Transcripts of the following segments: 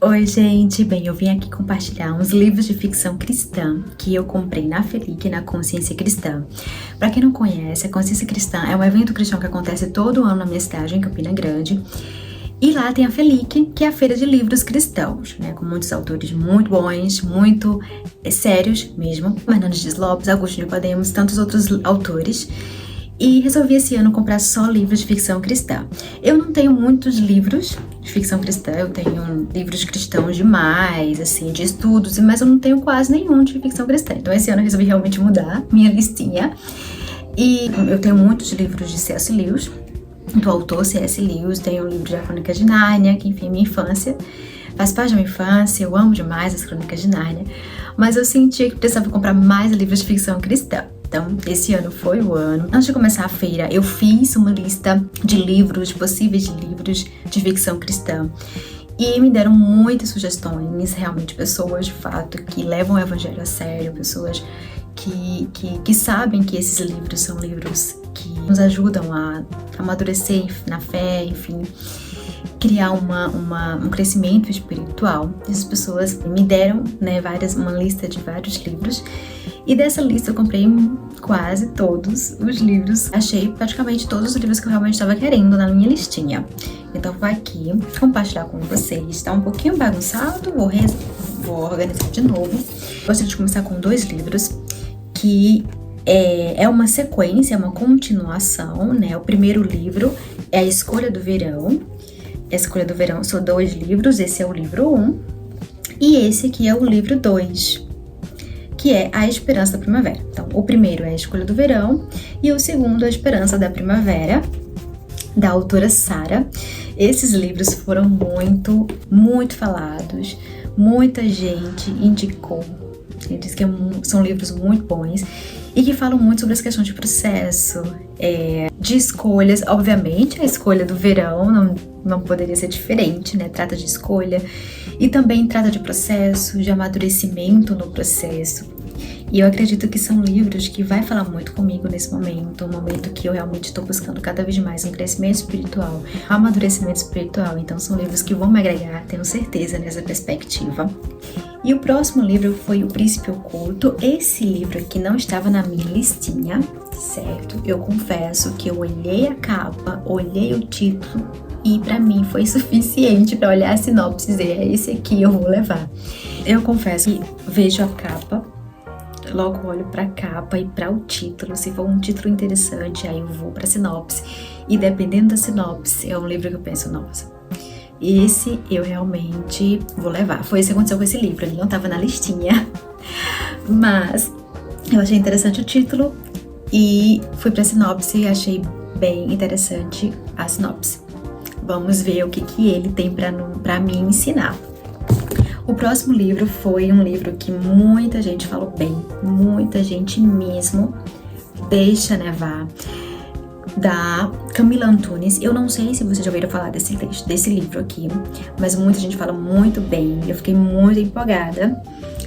Oi, gente! Bem, eu vim aqui compartilhar uns livros de ficção cristã que eu comprei na Felic, na Consciência Cristã. Pra quem não conhece, a Consciência Cristã é um evento cristão que acontece todo ano na minha cidade, em Campina Grande. E lá tem a Felic, que é a feira de livros cristãos, né? Com muitos autores muito bons, muito sérios mesmo. Hernandes Dias Lopes, Augusto Nicodemos, tantos outros autores. E resolvi esse ano comprar só livros de ficção cristã. Eu não tenho muitos livros de ficção cristã, eu tenho livros cristãos demais, assim, de estudos, mas eu não tenho quase nenhum de ficção cristã. Então esse ano eu resolvi realmente mudar minha listinha. E eu tenho muitos livros de C.S. Lewis, do autor C.S. Lewis, tenho o livro de A Crônica de Nárnia, que enfim, minha infância, faz parte da minha infância, eu amo demais as Crônicas de Nárnia, mas eu sentia que precisava comprar mais livros de ficção cristã. Então, esse ano foi o ano. Antes de começar a feira, eu fiz uma lista de livros, possíveis livros de ficção cristã. E me deram muitas sugestões, realmente, pessoas, de fato, que levam o evangelho a sério, pessoas que sabem que esses livros são livros que nos ajudam a amadurecer na fé, enfim, criar um crescimento espiritual. Essas pessoas me deram, né, uma lista de vários livros. E dessa lista eu comprei quase todos os livros. Achei praticamente todos os livros que eu realmente estava querendo na minha listinha. Então vou aqui compartilhar com vocês. Tá um pouquinho bagunçado, vou organizar de novo. Gostaria de começar com dois livros que é uma sequência, é uma continuação, né? O primeiro livro é A Escolha do Verão. A Escolha do Verão são dois livros, esse é o livro 1 e esse aqui é o livro 2. Que é A Esperança da Primavera. Então, o primeiro é A Escolha do Verão e o segundo é A Esperança da Primavera, da autora Sara. Esses livros foram muito falados, muita gente indicou. Ele diz que são livros muito bons e que falam muito sobre as questões de processo, de escolhas. Obviamente, a escolha do verão não poderia ser diferente, né? Trata de escolha e também trata de processo, de amadurecimento no processo. E eu acredito que são livros que vai falar muito comigo nesse momento, um momento que eu realmente estou buscando cada vez mais um crescimento espiritual, amadurecimento espiritual. Então são livros que vão me agregar, tenho certeza, nessa perspectiva. E o próximo livro foi O Príncipe Oculto. Esse livro aqui não estava na minha listinha, certo? Eu confesso que eu olhei a capa, olhei o título e pra mim foi suficiente pra olhar a sinopse e dizer, é esse aqui eu vou levar. Eu confesso que vejo a capa, logo olho pra capa e para o título. Se for um título interessante, aí eu vou pra sinopse. E dependendo da sinopse, é um livro que eu penso, nossa, esse eu realmente vou levar. Foi isso que aconteceu com esse livro, ele não estava na listinha. Mas eu achei interessante o título e fui pra sinopse e achei bem interessante a sinopse. Vamos ver o que ele tem pra me ensinar. O próximo livro foi um livro que muita gente falou bem, muita gente mesmo. Deixa Nevar, da Camila Antunes. Eu não sei se vocês já ouviram falar desse livro aqui, mas muita gente fala muito bem. Eu fiquei muito empolgada.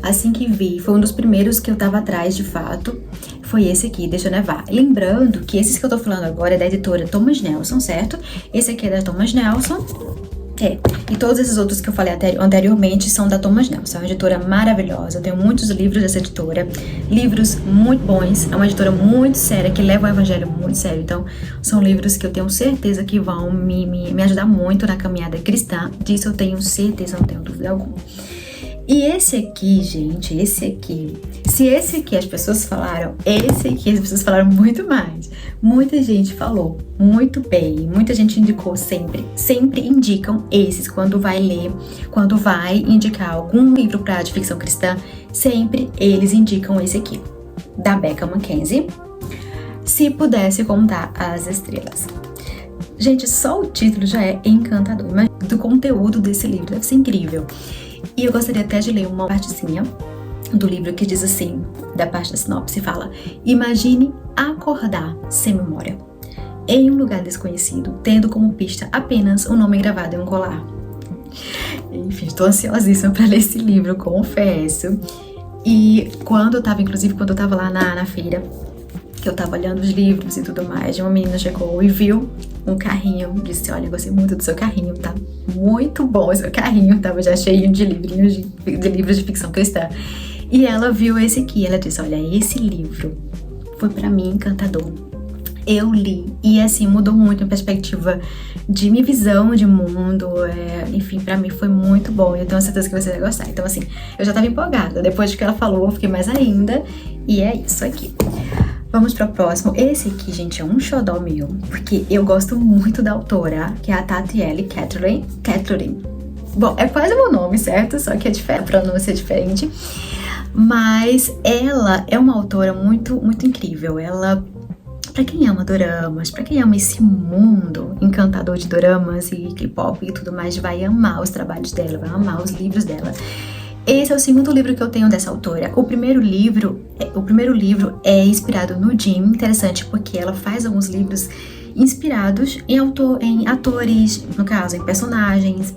Assim que vi, foi um dos primeiros que eu tava atrás, de fato, foi esse aqui, Deixa Nevar. Lembrando que esses que eu tô falando agora é da editora Thomas Nelson, certo? Esse aqui é da Thomas Nelson. E todos esses outros que eu falei anteriormente são da Thomas Nelson. É uma editora maravilhosa, eu tenho muitos livros dessa editora, livros muito bons, é uma editora muito séria, que leva o evangelho muito sério. Então, são livros que eu tenho certeza que vão me ajudar muito na caminhada cristã. Disso eu tenho certeza, não tenho dúvida alguma. E esse aqui, gente, se esse aqui as pessoas falaram, esse aqui as pessoas falaram muito mais. Muita gente falou muito bem, muita gente indicou sempre indicam esses quando vai ler, quando vai indicar algum livro de ficção cristã, sempre eles indicam esse aqui, da Becca Mackenzie, Se Pudesse Contar as Estrelas. Gente, só o título já é encantador, mas do conteúdo desse livro deve ser incrível. E eu gostaria até de ler uma partezinha do livro que diz assim, da parte da sinopse, fala: imagine acordar sem memória, em um lugar desconhecido, tendo como pista apenas um nome gravado em um colar. Enfim, estou ansiosíssima para ler esse livro, confesso. E quando eu tava lá na feira, que eu tava olhando os livros e tudo mais, uma menina chegou e viu um carrinho, disse, olha, eu gostei muito do seu carrinho, tá muito bom o seu carrinho, tava já cheio de livros de ficção cristã. E ela viu esse aqui, ela disse, olha, esse livro foi pra mim encantador. Eu li e assim mudou muito a perspectiva de minha visão de mundo, enfim, pra mim foi muito bom e eu tenho certeza que você vai gostar. Então assim, eu já tava empolgada, depois de que ela falou eu fiquei mais ainda e é isso aqui. Vamos pro próximo. Esse aqui, gente, é um xodó meu, porque eu gosto muito da autora, que é a Tatiele Catherine. Bom, é quase o meu nome, certo? Só que a pronúncia é diferente. Mas ela é uma autora muito, muito incrível. Ela, pra quem ama doramas, pra quem ama esse mundo encantador de doramas e K-pop e tudo mais, vai amar os trabalhos dela, vai amar os livros dela. Esse é o segundo livro que eu tenho dessa autora. O primeiro livro é inspirado no Jim, interessante porque ela faz alguns livros inspirados em atores, no caso, em personagens,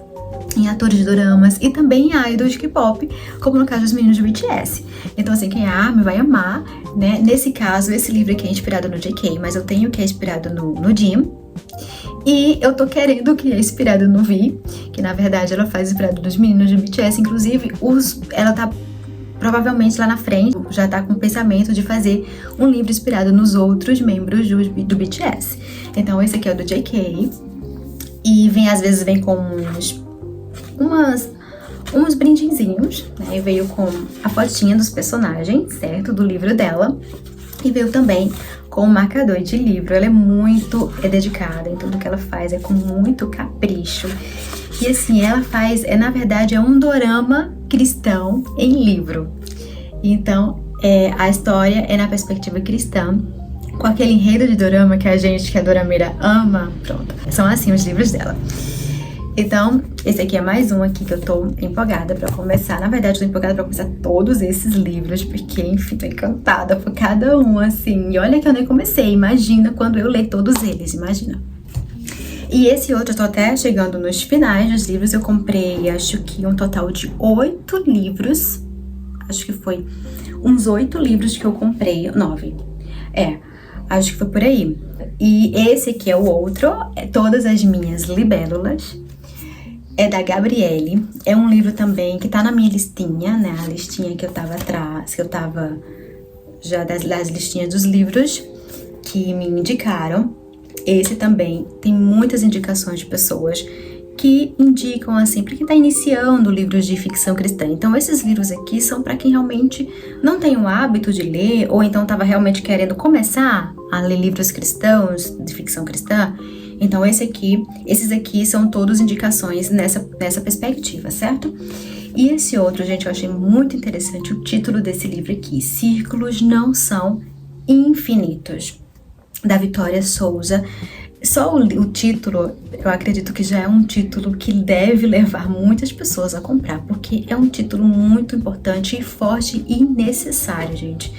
em atores de doramas e também em idols de K-pop, como no caso dos meninos do BTS. Então assim, quem ama vai amar, né? Nesse caso, esse livro aqui é inspirado no JK, mas eu tenho que é inspirado no Jim. E eu tô querendo que é inspirado no Vi, que na verdade ela faz inspirado nos meninos do BTS, inclusive ela tá provavelmente lá na frente, já tá com o pensamento de fazer um livro inspirado nos outros membros do BTS. Então esse aqui é o do JK, e às vezes vem com uns brindezinhos, né? E veio com a fotinha dos personagens, certo? Do livro dela. E veio também com o marcador de livro. Ela é muito dedicada em tudo que ela faz, é com muito capricho. E assim, ela faz, na verdade, é um dorama cristão em livro. Então, a história é na perspectiva cristã, com aquele enredo de dorama que a gente, que é dorameira, ama. Pronto, são assim os livros dela. Então, esse aqui é mais um aqui que eu tô empolgada pra começar. Na verdade, eu tô empolgada pra começar todos esses livros, porque, enfim, tô encantada por cada um, assim. E olha que eu nem comecei, imagina quando eu ler todos eles, imagina. E esse outro, eu tô até chegando nos finais dos livros, eu comprei, acho que um total de 8 livros. Acho que foi uns 8 livros que eu comprei, 9. Acho que foi por aí. E esse aqui é o outro, Todas as Minhas Libélulas. É da Gabriele, é um livro também que tá na minha listinha, né, a listinha que eu tava atrás, que eu tava já das listinhas dos livros que me indicaram. Esse também tem muitas indicações de pessoas que indicam, assim, pra quem tá iniciando livros de ficção cristã. Então esses livros aqui são pra quem realmente não tem o hábito de ler, ou então tava realmente querendo começar a ler livros cristãos, de ficção cristã. Então esses aqui são todos indicações nessa perspectiva, certo? E esse outro, gente, eu achei muito interessante o título desse livro aqui, Círculos Não São Infinitos, da Vitória Souza. Só o título, eu acredito que já é um título que deve levar muitas pessoas a comprar, porque é um título muito importante e forte e necessário, gente.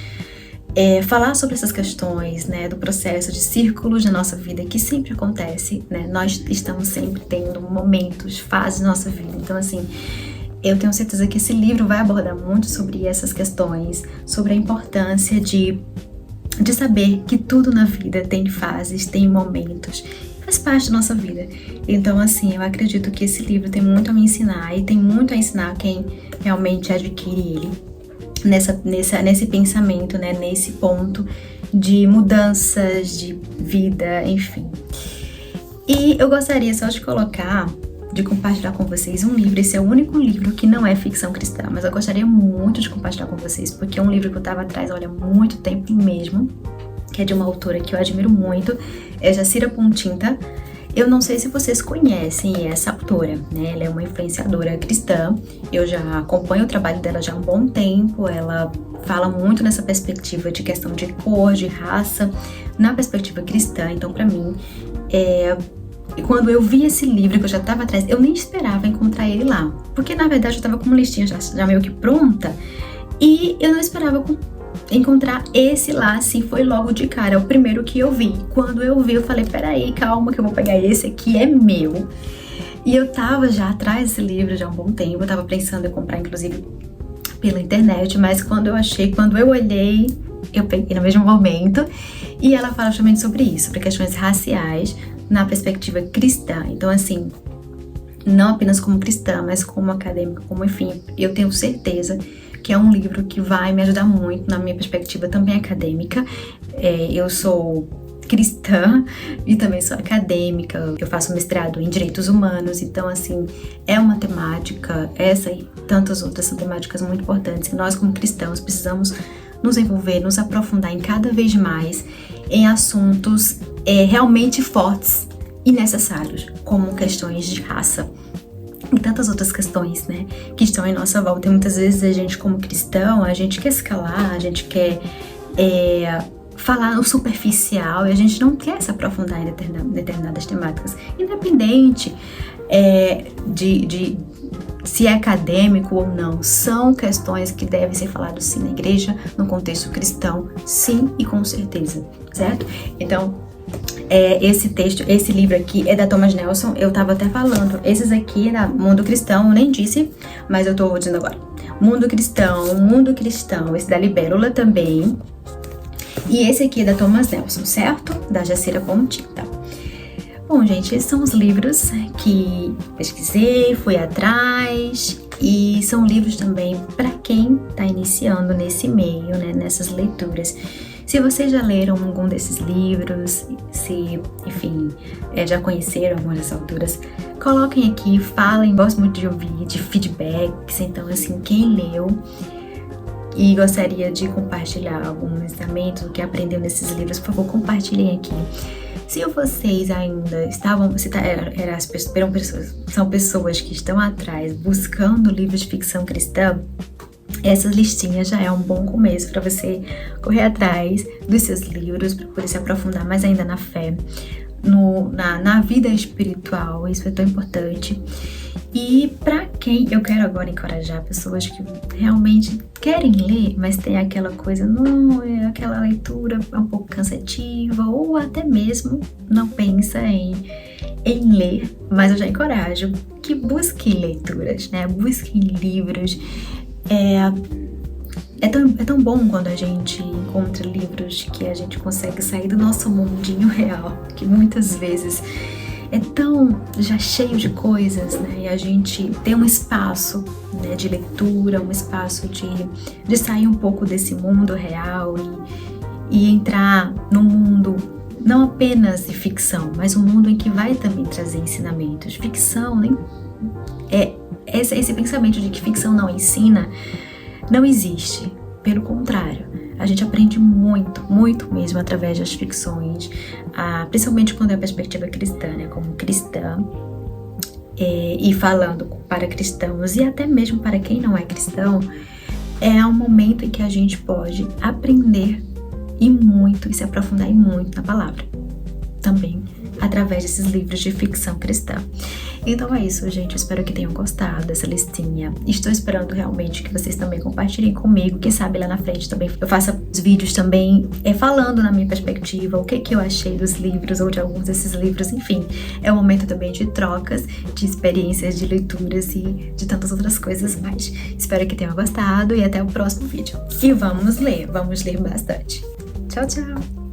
Falar sobre essas questões, né, do processo de círculos na nossa vida, que sempre acontece, né, nós estamos sempre tendo momentos, fases da nossa vida, então assim, eu tenho certeza que esse livro vai abordar muito sobre essas questões, sobre a importância de saber que tudo na vida tem fases, tem momentos, faz parte da nossa vida. Então assim, eu acredito que esse livro tem muito a me ensinar e tem muito a ensinar quem realmente adquire ele. Nesse pensamento, né, nesse ponto de mudanças de vida, enfim. E eu gostaria só de compartilhar com vocês um livro. Esse é o único livro que não é ficção cristã, mas eu gostaria muito de compartilhar com vocês, porque é um livro que eu tava atrás, olha, há muito tempo mesmo, que é de uma autora que eu admiro muito, é Jacira Pontinta. Eu não sei se vocês conhecem essa autora, né? Ela é uma influenciadora cristã. Eu já acompanho o trabalho dela já há um bom tempo. Ela fala muito nessa perspectiva de questão de cor, de raça, na perspectiva cristã. Então, pra mim, quando eu vi esse livro que eu já tava atrás, eu nem esperava encontrar ele lá. Porque, na verdade, eu tava com uma listinha já meio que pronta. E eu não esperava encontrar esse lá, assim, foi logo de cara, é o primeiro que eu vi. Quando eu vi, eu falei, peraí, calma que eu vou pegar esse aqui, é meu. E eu tava já atrás desse livro já há um bom tempo, eu tava pensando em comprar, inclusive, pela internet, mas quando eu olhei, eu peguei no mesmo momento, e ela fala justamente sobre isso, sobre questões raciais na perspectiva cristã. Então, assim, não apenas como cristã, mas como acadêmica, como enfim, eu tenho certeza que é um livro que vai me ajudar muito na minha perspectiva também acadêmica. Eu sou cristã e também sou acadêmica, eu faço mestrado em Direitos Humanos, então assim, é uma temática, essa e tantas outras são temáticas muito importantes, e nós como cristãos precisamos nos envolver, nos aprofundar em cada vez mais em assuntos realmente fortes e necessários, como questões de raça e tantas outras questões, né, que estão em nossa volta. E muitas vezes a gente como cristão, a gente quer escalar, a gente quer falar no superficial, e a gente não quer se aprofundar em determinadas temáticas, independente de se é acadêmico ou não. São questões que devem ser faladas sim na igreja, no contexto cristão, sim e com certeza, certo? Então, esse livro aqui é da Thomas Nelson, eu tava até falando, esses aqui da Mundo Cristão, eu nem disse, mas eu tô dizendo agora. Mundo Cristão, esse da Libélula também. E esse aqui é da Thomas Nelson, certo? Da Jacira Pontinta. Bom, gente, esses são os livros que pesquisei, fui atrás, e são livros também para quem está iniciando nesse meio, né, nessas leituras. Se vocês já leram algum desses livros, se, enfim, já conheceram algumas dessas autoras, coloquem aqui, falem, gosto muito de ouvir, de feedbacks. Então, assim, quem leu e gostaria de compartilhar algum ensinamento, o que aprendeu nesses livros, por favor, compartilhem aqui. Se vocês ainda são pessoas que estão atrás buscando livros de ficção cristã, essa listinha já é um bom começo para você correr atrás dos seus livros, para poder se aprofundar mais ainda na fé, na vida espiritual. Isso é tão importante. E para quem eu quero agora encorajar pessoas que realmente querem ler, mas tem aquela coisa, não, aquela leitura é um pouco cansativa, ou até mesmo não pensa em ler, mas eu já encorajo que busquem leituras, né? Busquem livros. É tão bom quando a gente encontra livros que a gente consegue sair do nosso mundinho real, que muitas vezes é tão já cheio de coisas, né? E a gente tem um espaço, né, de leitura, um espaço de sair um pouco desse mundo real e entrar num mundo não apenas de ficção, mas um mundo em que vai também trazer ensinamentos. Ficção, nem esse pensamento de que ficção não ensina, não existe. Pelo contrário, a gente aprende muito, muito mesmo através das ficções, principalmente quando é a perspectiva cristã, né? Como cristã, e falando para cristãos e até mesmo para quem não é cristão, é um momento em que a gente pode aprender e muito, e se aprofundar muito na palavra, também através desses livros de ficção cristã. Então é isso, gente, eu espero que tenham gostado dessa listinha. Estou esperando realmente que vocês também compartilhem comigo, quem sabe lá na frente também eu faça os vídeos também falando na minha perspectiva, o que eu achei dos livros ou de alguns desses livros, enfim. É um momento também de trocas, de experiências, de leituras e de tantas outras coisas mais. Espero que tenham gostado e até o próximo vídeo. E vamos ler bastante. Tchau, tchau!